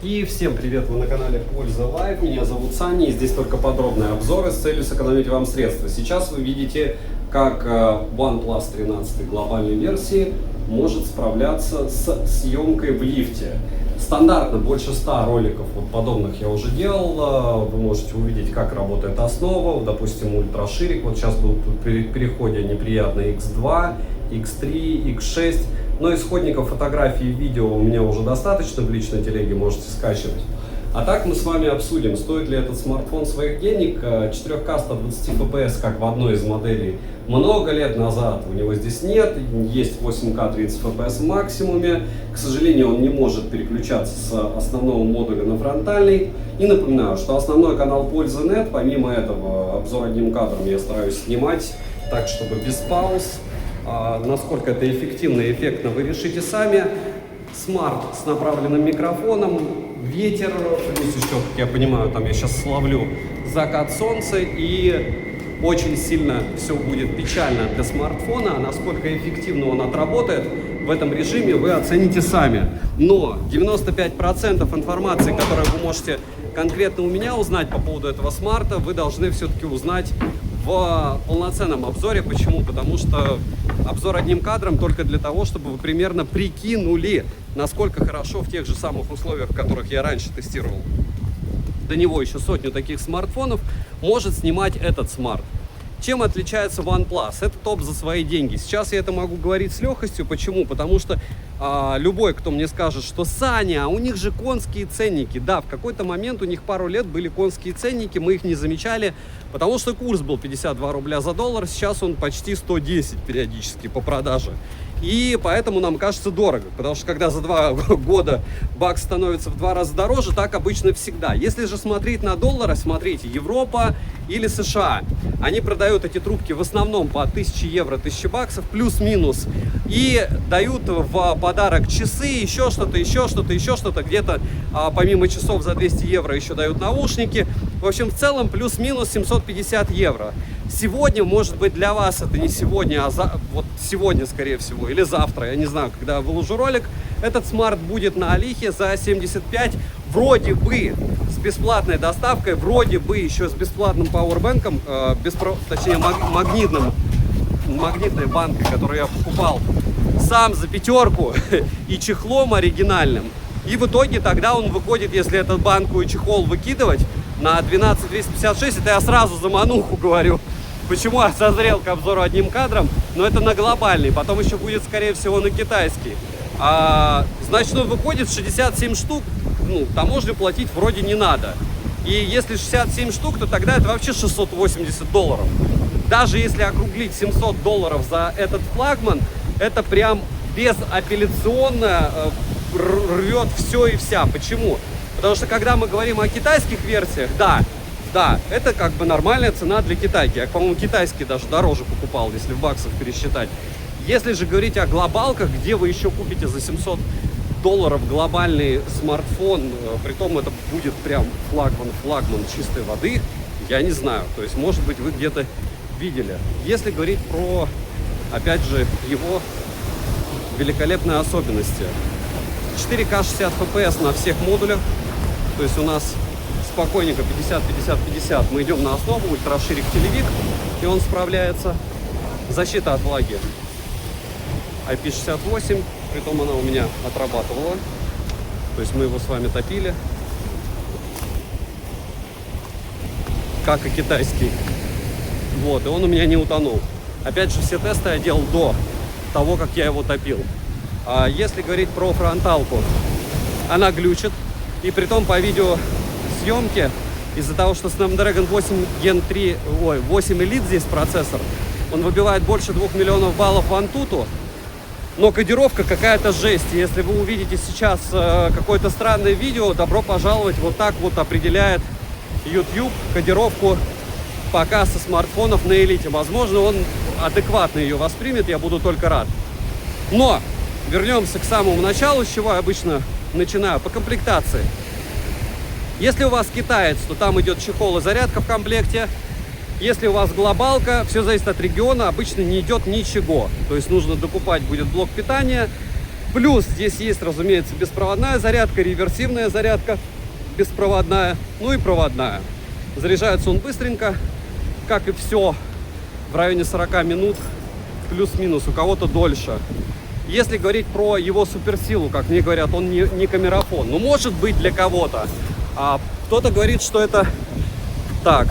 И всем привет, вы на канале Польза Лайв, меня зовут Саня, и здесь только подробные обзоры с целью сэкономить вам средства. Сейчас вы видите, как OnePlus 13 глобальной версии может справляться с съемкой в лифте. Стандартно больше 100 роликов вот подобных я уже делал. Вы можете увидеть, как работает основа, допустим, ультраширик. Вот сейчас будут при переходе неприятные X2, X3, X6. Но исходников фотографий и видео у меня уже достаточно в личной телеге, можете скачивать. А так мы с вами обсудим, стоит ли этот смартфон своих денег. 4К 120 FPS, как в одной из моделей, много лет назад у него здесь нет. Есть 8К 30 FPS в максимуме. К сожалению, он не может переключаться с основного модуля на фронтальный. И напоминаю, что основной канал Пользы.нет, помимо этого, обзор одним кадром я стараюсь снимать так, чтобы без пауз. Насколько это эффективно и эффектно, вы решите сами. Смарт с направленным микрофоном, ветер, плюс еще, как я понимаю, там я сейчас словлю закат солнца, и очень сильно все будет печально для смартфона. А насколько эффективно он отработает в этом режиме, вы оцените сами. Но 95% информации, которую вы можете конкретно у меня узнать по поводу этого смарта, вы должны все-таки узнать в полноценном обзоре. Почему? Потому что обзор одним кадром только для того, чтобы вы примерно прикинули, насколько хорошо в тех же самых условиях, в которых я раньше тестировал до него еще сотню таких смартфонов, может снимать этот смарт. Чем отличается OnePlus? Это топ за свои деньги. Сейчас я это могу говорить с легкостью. Почему? Потому что любой, кто мне скажет, что Саня, у них же конские ценники. Да, в какой-то момент у них пару лет были конские ценники, мы их не замечали, потому что курс был 52 рубля за доллар, сейчас он почти 110 периодически по продаже. И поэтому нам кажется дорого, потому что когда за 2 года бакс становится в 2 раза дороже, так обычно всегда. Если же смотреть на доллары, смотрите, Европа или США, они продают эти трубки в основном по 1000 евро, 1000 баксов, плюс-минус, и дают в подарок часы, еще что-то, где-то помимо часов за 200 евро еще дают наушники. В общем, в целом плюс-минус 750 евро. Сегодня, может быть, для вас это не сегодня, а вот сегодня, скорее всего, или завтра, я не знаю, когда я выложу ролик, этот смарт будет на Алихе за 75, вроде бы с бесплатной доставкой, вроде бы еще с бесплатным пауэрбэнком, точнее магнитной банкой, которую я покупал сам за 5 и чехлом оригинальным. И в итоге тогда он выходит, если эту банку и чехол выкидывать, на 12256, это я сразу за мануху говорю. Почему я созрел к обзору одним кадром? Но это на глобальный, потом еще будет, скорее всего, на китайский. Значит, он выходит 67 штук, таможню платить вроде не надо. И если 67 штук, то тогда это вообще 680 долларов. Даже если округлить 700 долларов за этот флагман, это прям безапелляционно рвет все и вся. Почему? Потому что когда мы говорим о китайских версиях, да, это как бы нормальная цена для китайки. Я, по-моему, китайский даже дороже покупал, если в баксах пересчитать. Если же говорить о глобалках, где вы еще купите за 700 долларов глобальный смартфон, притом это будет прям флагман чистой воды, я не знаю. То есть, может быть, вы где-то видели. Если говорить про, опять же, его великолепные особенности. 4К 60 FPS на всех модулях. То есть у нас спокойненько 50-50-50. Мы идем на основу, ультраширик телевик, и он справляется. Защита от влаги IP68, притом она у меня отрабатывала. То есть мы его с вами топили. Как и китайский. Вот, и он у меня не утонул. Опять же, все тесты я делал до того, как я его топил. А если говорить про фронталку, она глючит. И притом по видеосъемке, из-за того, что Snapdragon 8 Gen 3, 8 Elite здесь процессор, он выбивает больше 2 миллионов баллов в Antutu, но кодировка какая-то жесть. И если вы увидите сейчас какое-то странное видео, добро пожаловать, вот так вот определяет YouTube кодировку показа смартфонов на Elite. Возможно, он адекватно ее воспримет, я буду только рад. Но вернемся к самому началу, с чего я обычно начинаю, по комплектации. Если у вас китаец, то там идет чехол и зарядка в комплекте. Если у вас глобалка, все зависит от региона, обычно не идет ничего. То есть нужно докупать будет блок питания. Плюс здесь есть, разумеется, беспроводная зарядка, реверсивная зарядка беспроводная, ну и проводная. Заряжается он быстренько, как и все, в районе 40 минут, плюс-минус, у кого-то дольше. Если говорить про его суперсилу, как мне говорят, он не камерафон. Ну, может быть, для кого-то. А кто-то говорит, что это... Так,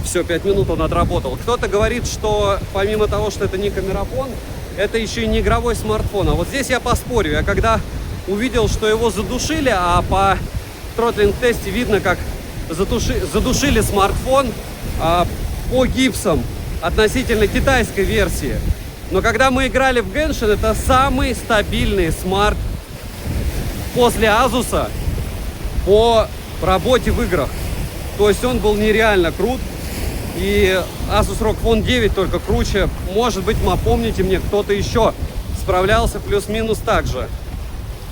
все, 5 минут он отработал. Кто-то говорит, что помимо того, что это не камерафон, это еще и не игровой смартфон. А вот здесь я поспорю. Я когда увидел, что его задушили, а по тротлинг-тесте видно, как задушили смартфон по гипсам относительно китайской версии. Но когда мы играли в Genshin, это самый стабильный смарт после Asus по работе в играх. То есть он был нереально крут. И Asus ROG Phone 9 только круче. Может быть, напомните мне, кто-то еще справлялся плюс-минус так же.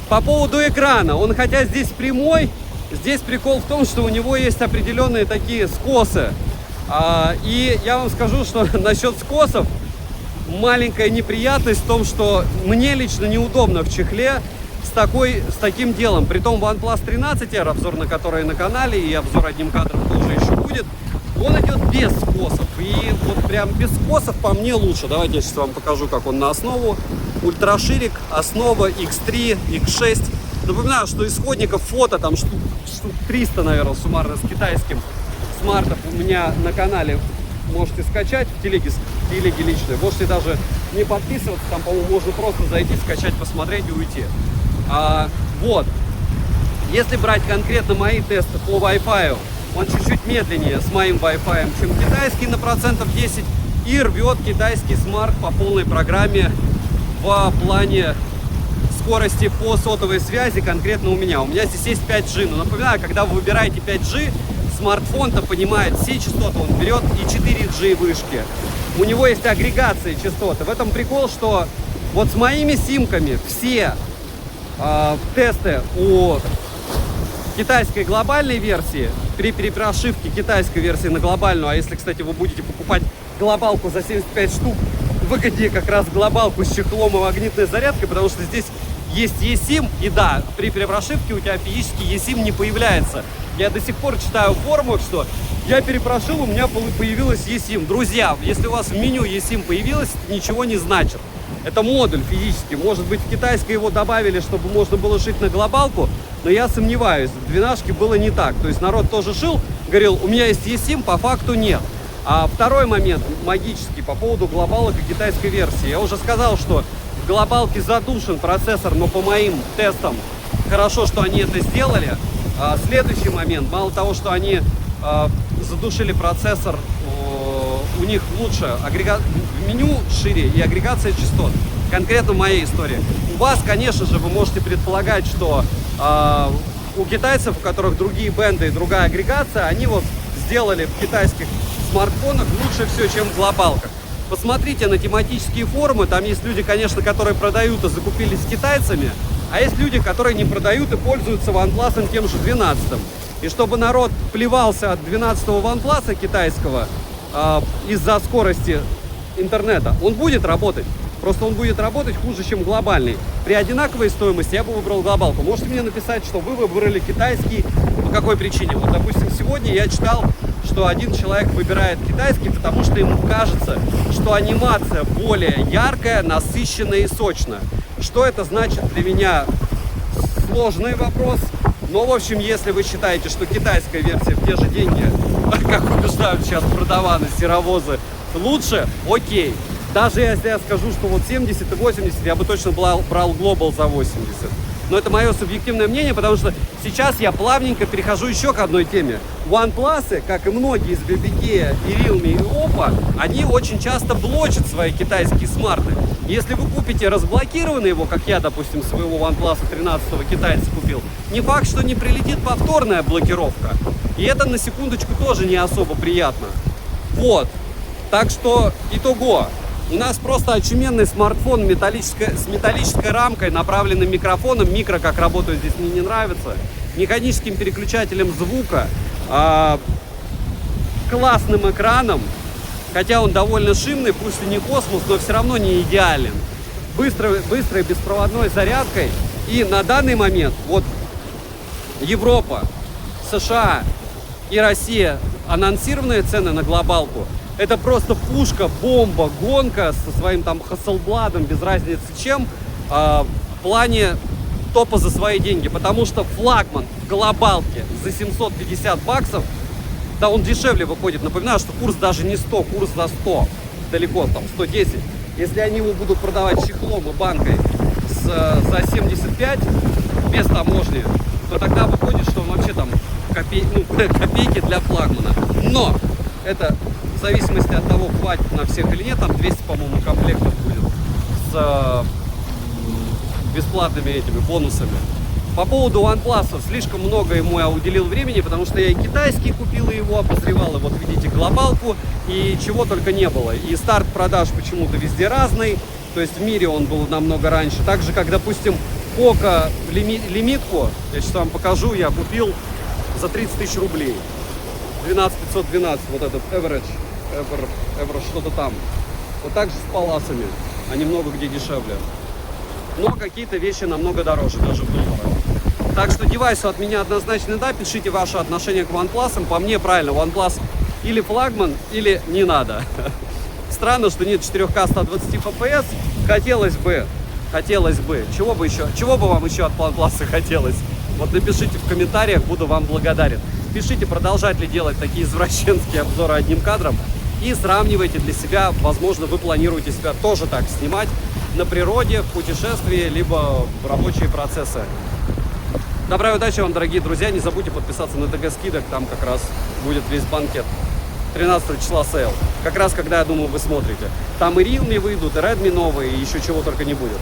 По поводу экрана. Он хотя здесь прямой, здесь прикол в том, что у него есть определенные такие скосы. И я вам скажу, что насчет скосов маленькая неприятность в том, что мне лично неудобно в чехле с таким делом. Притом OnePlus 13R, обзор на который на канале, и обзор одним кадром тоже еще будет, он идет без скосов. И вот прям без скосов по мне лучше. Давайте я сейчас вам покажу, как он на основу. Ультраширик, основа X3, X6. Напоминаю, что исходников фото там штук 300, наверное, суммарно с китайским смартов у меня на канале. Можете скачать в телеге личной. Можете даже не подписываться. Там, по-моему, можно просто зайти, скачать, посмотреть и уйти. Вот. Если брать конкретно мои тесты по Wi-Fi, он чуть-чуть медленнее с моим Wi-Fi, чем китайский на процентов 10. И рвет китайский смарт по полной программе в плане скорости по сотовой связи конкретно у меня. У меня здесь есть 5G. Но напоминаю, когда вы выбираете 5G, смартфон-то понимает все частоты, он берет и 4G вышки. У него есть агрегация частоты. В этом прикол, что вот с моими симками все тесты у китайской глобальной версии, при перепрошивке китайской версии на глобальную, а если, кстати, вы будете покупать глобалку за 75 штук, выгоднее как раз глобалку с чехлом и магнитной зарядкой, потому что здесь есть eSIM, и да, при перепрошивке у тебя физически eSIM не появляется. Я до сих пор читаю в форумах, что я перепрошил, у меня появилась eSIM. Друзья, если у вас в меню eSIM появилось, это ничего не значит. Это модуль физически. Может быть, в китайской его добавили, чтобы можно было шить на глобалку, но я сомневаюсь. В 12-ке было не так. То есть народ тоже шил, говорил, у меня есть eSIM, по факту нет. А второй момент, магический, по поводу глобалок и китайской версии. Я уже сказал, что в глобалке задушен процессор, но по моим тестам хорошо, что они это сделали. Следующий момент, мало того, что они задушили процессор, у них лучше меню шире и агрегация частот. Конкретно в моей истории. У вас, конечно же, вы можете предполагать, что у китайцев, у которых другие бенды и другая агрегация, они вот сделали в китайских смартфонах лучше все, чем в глобалках. Посмотрите на тематические форумы, там есть люди, конечно, которые продают и закупились с китайцами, а есть люди, которые не продают и пользуются OnePlus тем же 12-м. И чтобы народ плевался от 12-го OnePlus китайского из-за скорости интернета, он будет работать. Просто он будет работать хуже, чем глобальный. При одинаковой стоимости я бы выбрал глобалку. Можете мне написать, что вы выбрали китайский, по какой причине. Вот, допустим, сегодня я читал, что один человек выбирает китайский, потому что ему кажется, что анимация более яркая, насыщенная и сочная. Что это значит для меня? Сложный вопрос. Но, в общем, если вы считаете, что китайская версия в те же деньги, как убеждают сейчас продаваны, серовозы, лучше, окей. Даже если я скажу, что вот 70 и 80, я бы точно брал Global за 80. Но это мое субъективное мнение, потому что сейчас я плавненько перехожу еще к одной теме. OnePlus, как и многие из BBK, и Realme, и Oppo, они очень часто блочат свои китайские смарты. Если вы купите разблокированный его, как я, допустим, своего OnePlus 13-го китайца купил, не факт, что не прилетит повторная блокировка. И это, на секундочку, тоже не особо приятно. Вот. Так что, итого. У нас просто очуменный смартфон с металлической рамкой, направленным микрофоном. Микро, как работает здесь, мне не нравится. Механическим переключателем звука. Классным экраном. Хотя он довольно шумный, пусть и не космос, но все равно не идеален. быстрой беспроводной зарядкой. И на данный момент вот Европа, США и Россия анонсированные цены на глобалку. Это просто пушка, бомба, гонка со своим там Hasselblad'ом, без разницы чем, в плане топа за свои деньги. Потому что флагман в глобалке за 750 баксов, да, он дешевле выходит. Напоминаю, что курс даже не 100, курс за 100, далеко, там 110. Если они его будут продавать чехлом и банкой за 75 без таможни, то тогда выходит, что он вообще там копейки для флагмана. Но это в зависимости от того, хватит на всех или нет, там 200, по-моему, комплектов будет с бесплатными этими бонусами. По поводу OnePlus, слишком много ему я уделил времени, потому что я и китайский купил, и его обозревал, и вот видите глобалку, и чего только не было. И старт продаж почему-то везде разный, то есть в мире он был намного раньше. Так же, как, допустим, Poco лимитку, я сейчас вам покажу, я купил за 30 тысяч рублей. 12512, вот этот Average что-то там. Вот так же с паласами, они много где дешевле. Но какие-то вещи намного дороже, даже в долларах. Так что девайсу от меня однозначно да, пишите ваше отношение к OnePlus. По мне правильно, OnePlus или флагман, или не надо. Странно, что нет 4К 120 FPS. Хотелось бы. Чего бы вам еще от OnePlus хотелось? Вот напишите в комментариях, буду вам благодарен. Пишите, продолжать ли делать такие извращенские обзоры одним кадром. И сравнивайте для себя, возможно, вы планируете себя тоже так снимать на природе, в путешествии, либо в рабочие процессы. Добра и удачи вам, дорогие друзья. Не забудьте подписаться на ТГ скидок, там как раз будет весь банкет. 13 числа сейл. Как раз, когда, я думаю, вы смотрите. Там и Realme выйдут, и Redmi новые, и еще чего только не будет.